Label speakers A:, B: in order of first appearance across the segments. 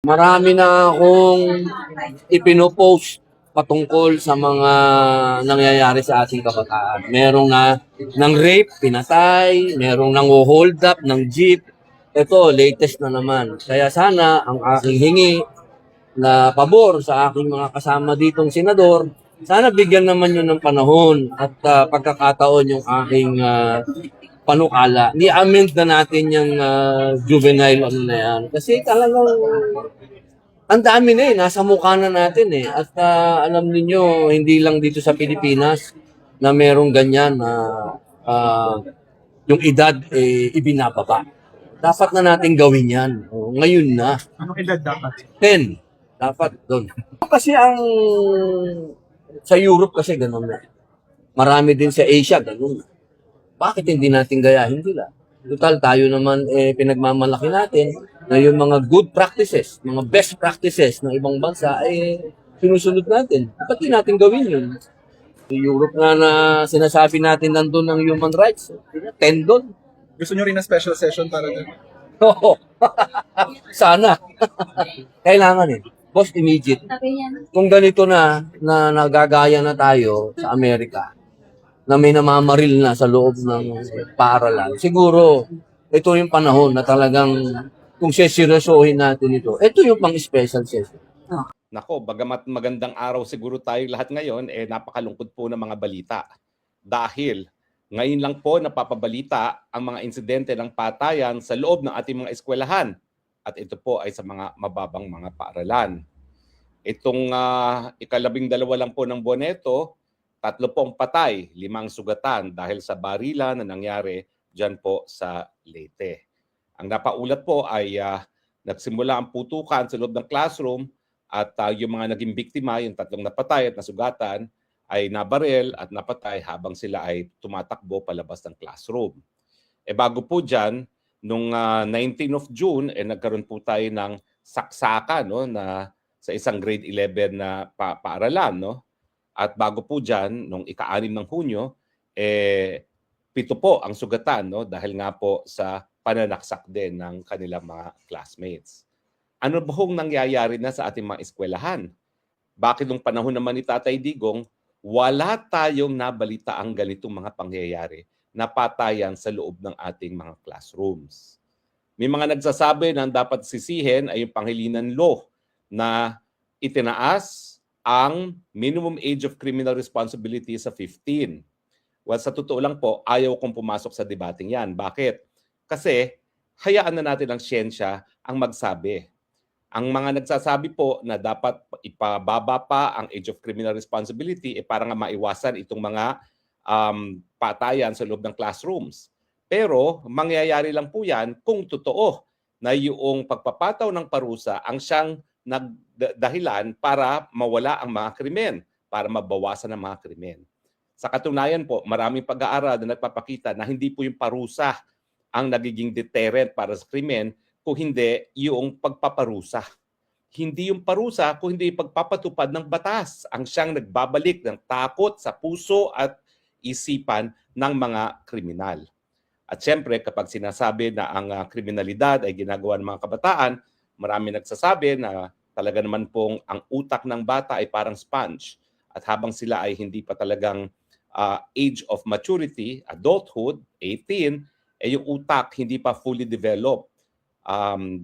A: Marami na akong ipinopost patungkol sa mga nangyayari sa ating kabataan. Merong ng rape, pinatay, merong nang hold up ng jeep. Ito, latest na naman. Kaya sana ang aking hingi na pabor sa aking mga kasama ditong senador, sana bigyan naman yun ng panahon at pagkakataon yung aking panukala. I-amend na natin yung juvenile ano na yan. Kasi talagang ang dami na eh, nasa mukha na natin eh. At alam niyo hindi lang dito sa Pilipinas na merong ganyan na yung edad eh, ibinababa. Dapat na natin gawin yan. Ngayon na.
B: Anong edad dapat?
A: 10. Dapat doon. Kasi ang sa Europe kasi ganun na. Marami din sa Asia ganun. Bakit hindi natin gayahin sila? Total, tayo naman pinagmamalaki natin na yung mga good practices, mga best practices ng ibang bansa ay sinusunod natin. Ba't di natin gawin yun? Sa Europe nga na sinasabi natin nandun ng human rights, 10 doon.
B: Gusto nyo rin na special session para doon?
A: Oo. Sana. Kailangan eh. Boss, immediate. Kung ganito na nagagaya na tayo sa Amerika, na may namamaril na sa loob ng paaralan, siguro ito yung panahon na talagang kung seryosohin natin ito yung pang special session.
C: Nako, bagamat magandang araw siguro tayo lahat ngayon, napakalungkot po ng mga balita. Dahil ngayon lang po napapabalita ang mga insidente ng patayan sa loob ng ating mga eskwelahan. At ito po ay sa mga mababang mga paaralan. Itong ika-12 lang po ng buwan nito, 3 pong patay, 5 sugatan dahil sa barila na nangyari dyan po sa Leyte. Ang napaulat po ay nagsimula ang putukan sa loob ng classroom at yung mga naging biktima, yung 3 napatay at nasugatan, ay nabaril at napatay habang sila ay tumatakbo palabas ng classroom. Bago po dyan, nung 19 of June, nagkaroon po tayo ng saksakan no, na sa isang grade 11 na paaralan. No? At bago po dyan, nung ika-6 ng Hunyo, 7 po ang sugatan no? Dahil nga po sa pananaksak din ng kanilang mga classmates. Ano ba hong nangyayari na sa ating mga eskwelahan? Bakit nung panahon naman ni Tatay Digong, wala tayong nabalita ang ganitong mga pangyayari na patayan sa loob ng ating mga classrooms? May mga nagsasabi na dapat sisihin ay yung Pangilinan Law na itinaas ang minimum age of criminal responsibility sa 15. Well, sa totoo lang po, ayaw kong pumasok sa debating yan. Bakit? Kasi hayaan na natin ang siyensya ang magsabi. Ang mga nagsasabi po na dapat ipababa pa ang age of criminal responsibility para nga maiwasan itong mga patayan sa loob ng classrooms. Pero mangyayari lang po yan kung totoo na yung pagpapataw ng parusa ang siyang nagdahilan para mawala ang mga krimen, para mabawasan ang mga krimen. Sa katunayan po, maraming pag-aaral na nagpapakita na hindi po yung parusa ang nagiging deterrent para sa krimen, kung hindi yung pagpaparusa. Hindi yung parusa, kung hindi yung pagpapatupad ng batas ang siyang nagbabalik ng takot sa puso at isipan ng mga kriminal. At siyempre, kapag sinasabi na ang kriminalidad ay ginagawa ng mga kabataan, marami nagsasabi na talaga naman pong ang utak ng bata ay parang sponge. At habang sila ay hindi pa talagang age of maturity, adulthood, 18, yung utak hindi pa fully developed.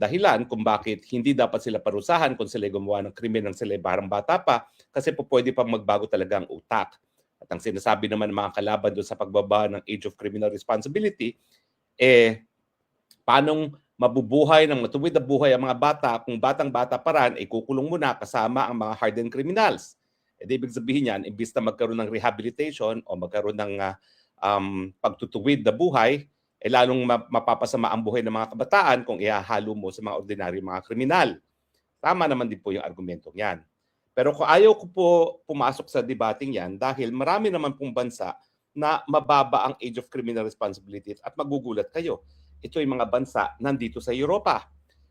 C: Dahilan kung bakit hindi dapat sila parusahan kung sila gumawa ng krimen ng sila parang bata pa, kasi po pwede pang magbago talaga ang utak. At ang sinasabi naman ng mga kalaban doon sa pagbaba ng age of criminal responsibility, paanong mabubuhay ng matuwid na buhay ang mga bata kung batang-bata pa rin, kukulong muna kasama ang mga hardened criminals. Ibig sabihin yan, imbis na magkaroon ng rehabilitation o magkaroon ng pagtutuwid na buhay, lalong mapapasama ang buhay ng mga kabataan kung ihahalo mo sa mga ordinaryong mga kriminal. Tama naman din po yung argumentong yan. Pero kung ayaw ko po pumasok sa debating yan dahil marami naman pong bansa na mababa ang age of criminal responsibility at magugulat kayo. Ito yung mga bansa nandito sa Europa.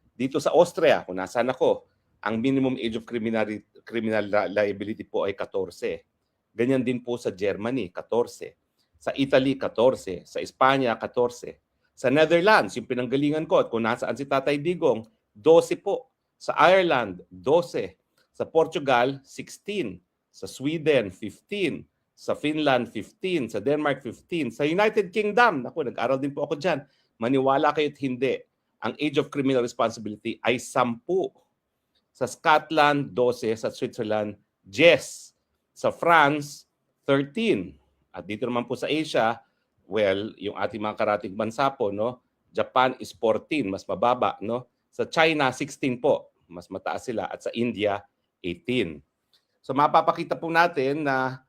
C: Dito sa Austria, kung nasaan ako, ang minimum age of criminal liability po ay 14. Ganyan din po sa Germany, 14. Sa Italy, 14. Sa Espanya, 14. Sa Netherlands, yung pinanggalingan ko, at kung nasaan si Tatay Digong, 12 po. Sa Ireland, 12. Sa Portugal, 16. Sa Sweden, 15. Sa Finland, 15. Sa Denmark, 15. Sa United Kingdom, naku, nag-aral din po ako dyan. Maniwala kayo't hindi, ang age of criminal responsibility ay 10. Sa Scotland, 12. Sa Switzerland, 10. Sa France, 13. At dito naman po sa Asia, well, yung ating mga karating bansa po, no? Japan is 14, mas mababa, no? Sa China, 16 po, mas mataas sila. At sa India, 18. So mapapakita po natin na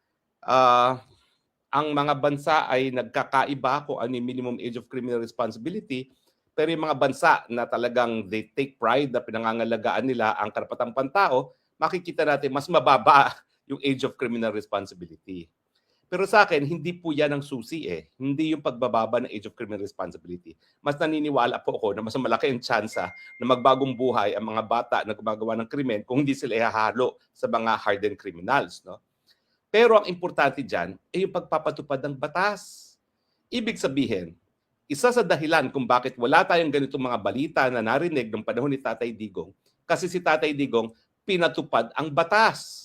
C: ang mga bansa ay nagkakaiba kung ano yung minimum age of criminal responsibility, pero yung mga bansa na talagang they take pride na pinangangalagaan nila ang karapatang pantao, makikita natin mas mababa yung age of criminal responsibility. Pero sa akin, hindi po yan ang susi eh. Hindi yung pagbababa ng age of criminal responsibility. Mas naniniwala po ako na mas malaki ang tsansa na magbagong buhay ang mga bata na gumagawa ng krimen kung hindi sila ihahalo sa mga hardened criminals. No? Pero ang importante dyan ay yung pagpapatupad ng batas. Ibig sabihin, isa sa dahilan kung bakit wala tayong ganitong mga balita na narinig ng panahon ni Tatay Digong, kasi si Tatay Digong pinatupad ang batas.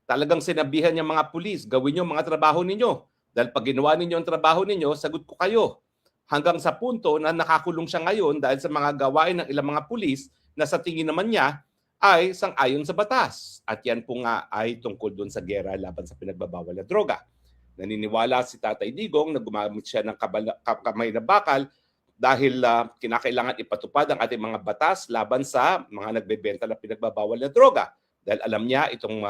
C: Talagang sinabihan niya mga pulis, gawin niyo mga trabaho ninyo. Dahil pag ginawa ninyo ang trabaho ninyo, sagot ko kayo. Hanggang sa punto na nakakulong siya ngayon dahil sa mga gawain ng ilang mga pulis na sa tingin naman niya ay sang-ayon sa batas. At yan po nga ay tungkol doon sa gera laban sa pinagbabawal na droga. Naniniwala si Tatay Digong na gumamit siya ng kamay na bakal dahil kinakailangan ipatupad ang ating mga batas laban sa mga nagbebenta ng pinagbabawal na droga. Dahil alam niya itong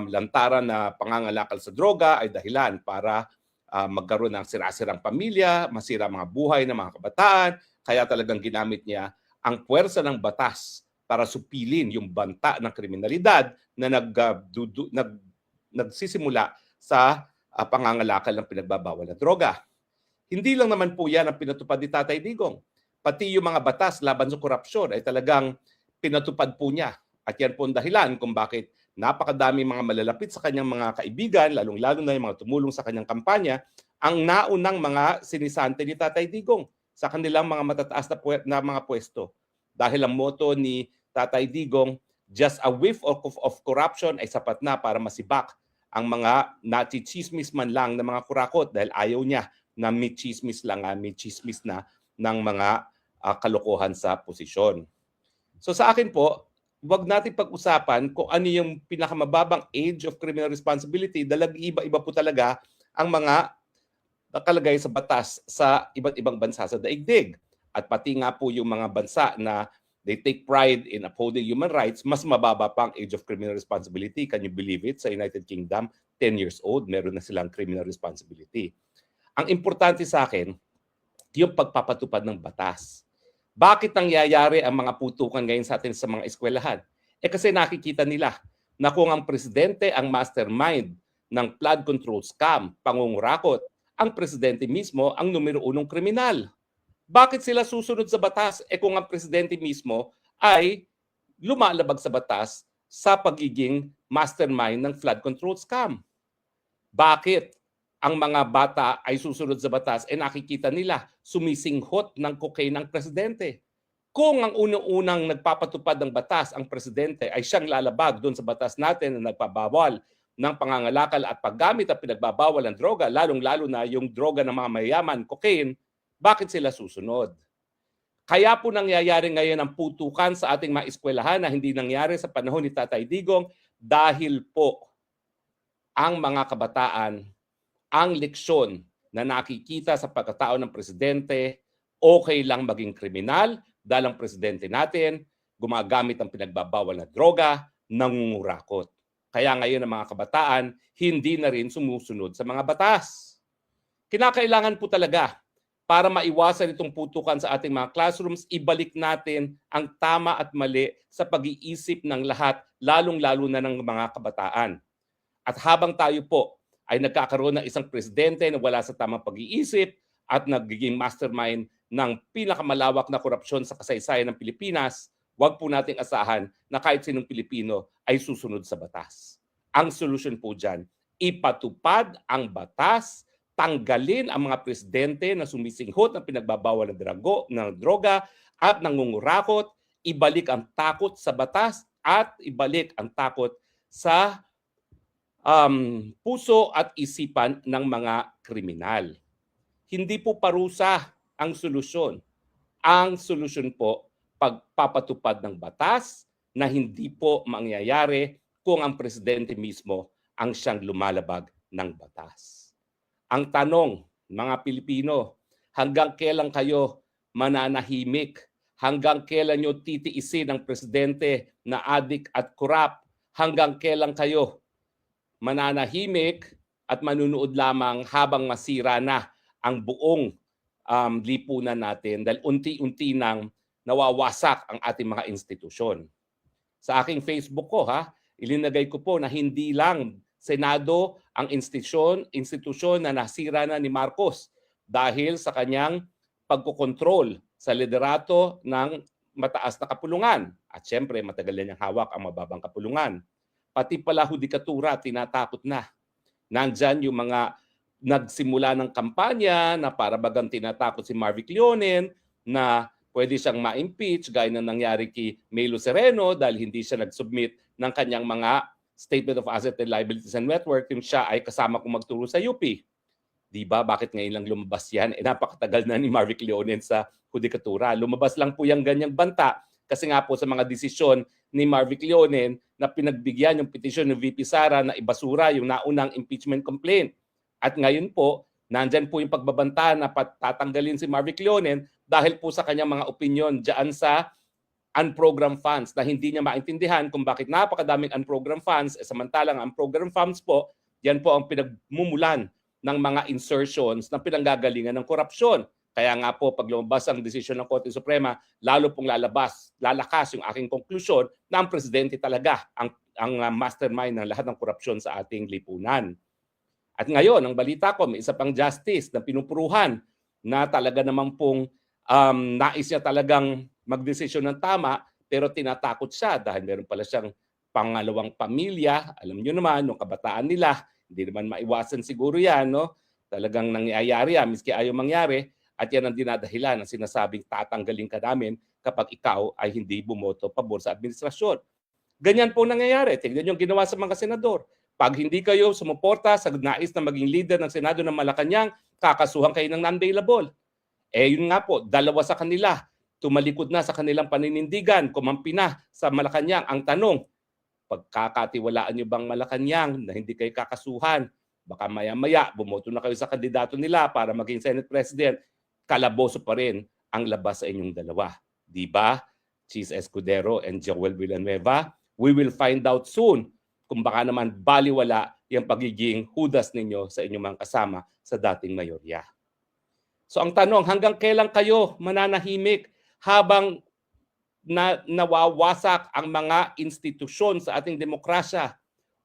C: lantaran na pangangalakal sa droga ay dahilan para magkaroon ng sira-sirang pamilya, masira mga buhay ng mga kabataan. Kaya talagang ginamit niya ang puwersa ng batas para supilin yung banta ng kriminalidad na nagsisimula sa pangangalakal ng pinagbabawal na droga. Hindi lang naman po yan ang pinatupad ni Tatay Digong. Pati yung mga batas laban sa korupsyon ay talagang pinatupad po niya. At yan po ang dahilan kung bakit napakadami mga malalapit sa kanyang mga kaibigan, lalong-lalo na yung mga tumulong sa kanyang kampanya, ang naunang mga sinisante ni Tatay Digong sa kanilang mga matataas na mga pwesto. Dahil ang motto ni Tatay Digong, just a whiff of corruption ay sapat na para masibak ang mga nachichismis man lang ng mga kurakot dahil ayaw niya na may chismis lang, may chismis na ng mga kalokohan sa posisyon. So sa akin po, wag natin pag-usapan kung ano yung pinakamababang age of criminal responsibility dahil iba-iba po talaga ang mga nakalagay sa batas sa iba't ibang bansa sa daigdig. At pati nga po yung mga bansa na they take pride in upholding human rights, mas mababa pa ang age of criminal responsibility. Can you believe it? Sa United Kingdom, 10 years old, meron na silang criminal responsibility. Ang importante sa akin, yung pagpapatupad ng batas. Bakit nangyayari ang mga putukan ngayon sa atin sa mga eskwelahan? Kasi nakikita nila na kung ang presidente ang mastermind ng flood control scam, pangungurakot, ang presidente mismo ang numero 1 kriminal. Bakit sila susunod sa batas? Kung ang presidente mismo ay lumalabag sa batas sa pagiging mastermind ng flood control scam. Bakit ang mga bata ay susunod sa batas nakikita nila sumisinghot ng cocaine ng presidente? Kung ang unang-unang nagpapatupad ng batas ang presidente ay siyang lalabag doon sa batas natin na nagpabawal ng pangangalakal at paggamit at pinagbabawal ng droga, lalong-lalo na yung droga ng mga mayayaman, cocaine, bakit sila susunod? Kaya po nangyayari ngayon ang putukan sa ating mga eskwelahan na hindi nangyari sa panahon ni Tatay Digong dahil po ang mga kabataan ang leksyon na nakikita sa pagkatao ng presidente, okay lang maging kriminal dahil ang presidente natin gumagamit ng pinagbabawal na droga, nangungurakot. Kaya ngayon ang mga kabataan hindi na rin sumusunod sa mga batas. Kinakailangan po talaga para maiwasan itong putukan sa ating mga classrooms, ibalik natin ang tama at mali sa pag-iisip ng lahat, lalong-lalo na ng mga kabataan. At habang tayo po ay nagkakaroon ng isang presidente na wala sa tamang pag-iisip at nagiging mastermind ng pinakamalawak na korupsyon sa kasaysayan ng Pilipinas, huwag po nating asahan na kahit sinong Pilipino ay susunod sa batas. Ang solusyon po dyan, ipatupad ang batas, tanggalin ang mga presidente na sumisinghot ng pinagbabawal ng droga at nangungurakot, ibalik ang takot sa batas at ibalik ang takot sa puso at isipan ng mga kriminal. Hindi po parusa ang solusyon. Ang solusyon po, pagpapatupad ng batas na hindi po mangyayari kung ang presidente mismo ang siyang lumalabag ng batas. Ang tanong, mga Pilipino, hanggang kailan kayo mananahimik? Hanggang kailan nyo titiisin ang presidente na adik at korap? Hanggang kailan kayo mananahimik at manunood lamang habang masira na ang buong lipunan natin dahil unti-unti nang nawawasak ang ating mga institusyon. Sa aking Facebook ko, ilinagay ko po na hindi lang Senado ang institusyon na nasira na ni Marcos dahil sa kanyang pagkokontrol sa liderato ng mataas na kapulungan. At syempre, matagal na niyang hawak ang mababang kapulungan. Pati pala hudikatura, tinatakot na. Nandyan yung mga nagsimula ng kampanya na para bagang tinatakot si Marvic Leonen na pwede siyang ma-impeach gaya na nangyari kay Melo Sereno dahil hindi siya nag-submit ng kanyang mga Statement of Asset and Liabilities and Net Worth yung siya ay kasama kong magturo sa UP. Diba? Bakit ngayon lang lumabas yan? Napakatagal na ni Marvic Leonen sa hudikatura. Lumabas lang po yung ganyang banta kasi nga po sa mga desisyon ni Marvic Leonen na pinagbigyan yung petisyon ng VP Sara na ibasura yung naunang impeachment complaint. At ngayon po, nandyan po yung pagbabanta na tatanggalin si Marvic Leonen dahil po sa kanyang mga opinion dyan sa unprogrammed funds na hindi niya maintindihan kung bakit napakadaming unprogrammed funds samantalang ang program funds po, yan po ang pinagmumulan ng mga insertions na pinanggagalingan ng korupsyon. Kaya nga po, pag lumabas ang desisyon ng Korte Suprema, lalo pong lalakas yung aking konklusyon na ang presidente talaga ang mastermind ng lahat ng korupsyon sa ating lipunan. At ngayon, ang balita ko, may isa pang justice na pinupuruhan na talaga naman pong nais niya talagang magdesisyon ng tama pero tinatakot siya dahil meron pala siyang pangalawang pamilya. Alam niyo naman, yung kabataan nila, hindi naman maiwasan siguro yan, no? Talagang nangyayari yan, miski ayaw mangyari. At yan ang dinadahilan ng sinasabing tatanggalin ka namin kapag ikaw ay hindi bumoto pabor sa administrasyon. Ganyan po nangyayari. Tignan yung ginawa sa mga senador. Pag hindi kayo sumuporta sa nais na maging leader ng Senado ng Malacanang, kakasuhan kayo ng non-bailable. Yun nga po, dalawa sa kanila, tumalikod na sa kanilang paninindigan, kumampi na sa Malacanang. Ang tanong, pagkakatiwalaan nyo bang Malacanang na hindi kayo kakasuhan? Baka maya-maya, bumoto na kayo sa kandidato nila para maging Senate President, kalaboso pa rin ang labas sa inyong dalawa. Diba? Cheese Escudero and Joel Villanueva, we will find out soon kung baka naman baliwala yung pagiging hudas ninyo sa inyong mga kasama sa dating mayorya. So ang tanong, hanggang kailan kayo mananahimik habang nawawasak ang mga institusyon sa ating demokrasya?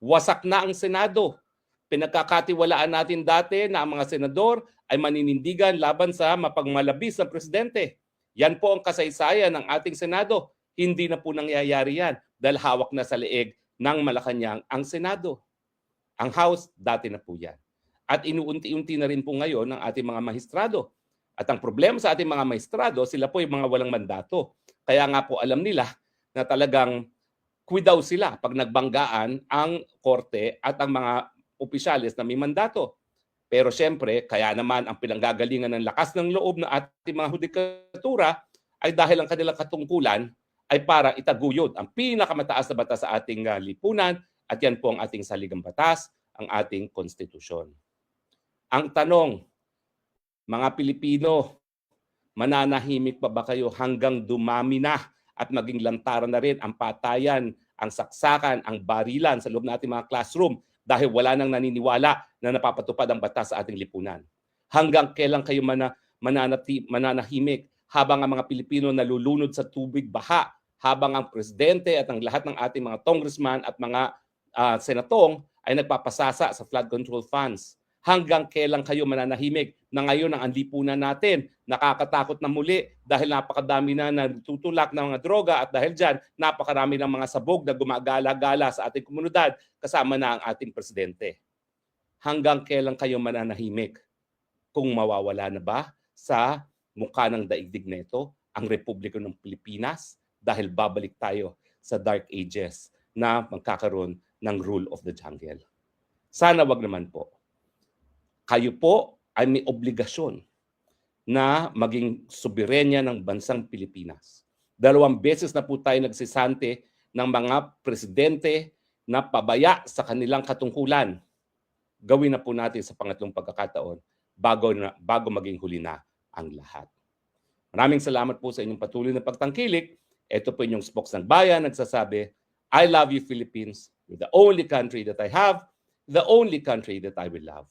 C: Wasak na ang Senado. Pinagkakatiwalaan natin dati na ang mga senador ay maninindigan laban sa mapagmalabis ng presidente. Yan po ang kasaysayan ng ating Senado. Hindi na po nangyayari yan dahil hawak na sa leeg ng Malacanang ang Senado. Ang House, dati na po yan. At inuunti-unti na rin po ngayon ng ating mga maestrado. At ang problema sa ating mga maestrado, sila po yung mga walang mandato. Kaya nga po alam nila na talagang kuidaw sila pag nagbanggaan ang korte at ang mga opisyalis na may mandato. Pero siyempre, kaya naman ang pinanggagalingan ng lakas ng loob ng ating mga hudikatura ay dahil ang kanilang katungkulan ay para itaguyod ang pinakamataas na batas sa ating lipunan at yan po ang ating saligang batas, ang ating konstitusyon. Ang tanong, mga Pilipino, mananahimik pa ba kayo hanggang dumami na at maging lantaran na rin ang patayan, ang saksakan, ang barilan sa loob ng ating mga classroom dahil wala nang naniniwala na napapatupad ang batas sa ating lipunan? Hanggang kailan kayo mananahimik habang ang mga Pilipino nalulunod sa tubig baha, habang ang presidente at ang lahat ng ating mga congressman at mga senatong ay nagpapasasa sa flood control funds? Hanggang kailan kayo mananahimik na ngayon ang lipunan natin nakakatakot na muli dahil napakadami na natutulak ng mga droga at dahil dyan napakarami ng mga sabog na gumagala-gala sa ating komunidad kasama na ang ating presidente? Hanggang kailan kayo mananahimik? Kung mawawala na ba sa mukha ng daigdig neto ang Republika ng Pilipinas dahil babalik tayo sa dark ages na magkakaroon ng rule of the jungle. Sana wag naman po. Kayo po ay may obligasyon na maging soberenya ng bansang Pilipinas. 2 beses na po tayo nagsisante ng mga presidente na pabaya sa kanilang katungkulan. Gawin na po natin sa pangatlong pagkakataon bago maging huli na ang lahat. Maraming salamat po sa inyong patuloy na pagtangkilik. Ito po inyong spokes ng bayan nagsasabi, I love you Philippines. You're the only country that I have, the only country that I will love.